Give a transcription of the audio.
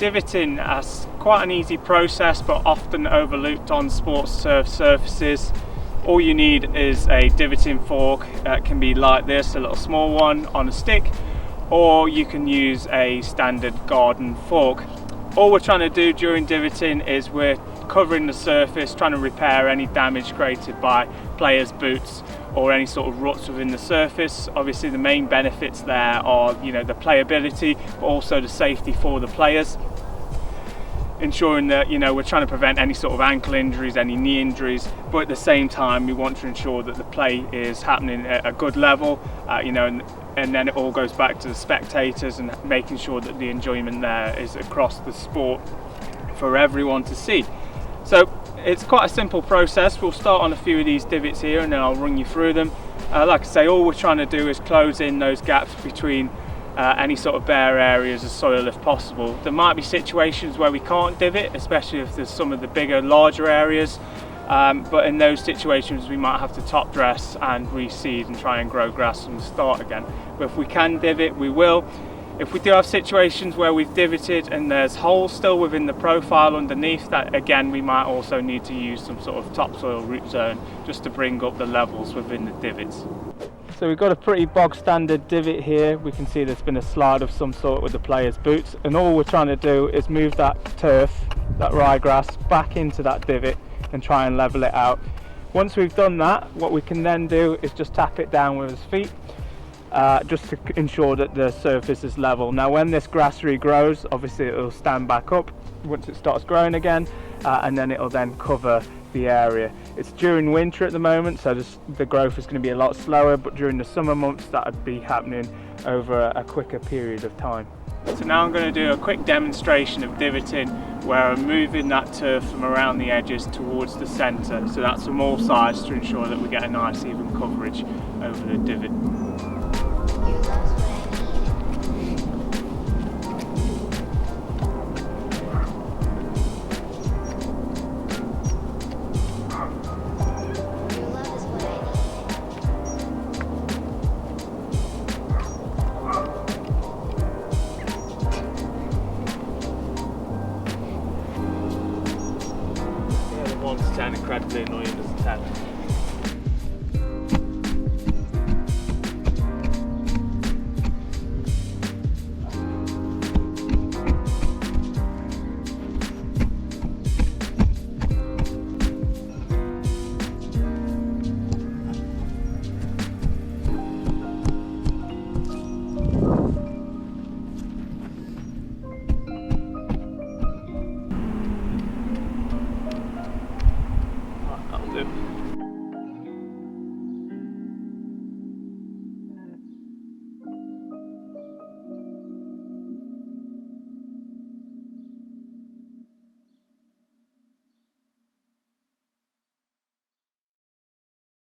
Divoting is quite an easy process, but often overlooked on sports turf surfaces. All you need is a divoting fork. It can be like this, a little small one on a stick, or you can use a standard garden fork. All we're trying to do during divoting is we're covering the surface, trying to repair any damage created by players' boots or any sort of ruts within the surface. Obviously the main benefits there are, the playability, but also the safety for the players, ensuring that we're trying to prevent any sort of ankle injuries, any knee injuries, but at the same time we want to ensure that the play is happening at a good level, and then it all goes back to the spectators and making sure that the enjoyment there is across the sport for everyone to see. So it's quite a simple process. We'll start on a few of these divots here and then I'll run you through them. Like I say, all we're trying to do is close in those gaps between any sort of bare areas of soil if possible. There might be situations where we can't divot, especially if there's some of the bigger, larger areas, but in those situations we might have to top dress and reseed and try and grow grass from the start again. But if we can divot, we will. If we do have situations where we've divoted and there's holes still within the profile underneath, that again we might also need to use some sort of topsoil root zone just to bring up the levels within the divots. So we've got a pretty bog standard divot here. We can see there's been a slide of some sort with the player's boots, and all we're trying to do is move that turf, that ryegrass, back into that divot and try and level it out. Once we've done that, what we can then do is just tap it down with his feet, just to ensure that the surface is level. Now when this grass regrows, obviously it will stand back up once it starts growing again, and then it'll then cover the area. It's during winter at the moment, so the growth is going to be a lot slower, but during the summer months that would be happening over a quicker period of time. So now I'm going to do a quick demonstration of divoting where I'm moving that turf from around the edges towards the centre, so that's from all sides to ensure that we get a nice even coverage over the divot. Incredibly annoying as a 10.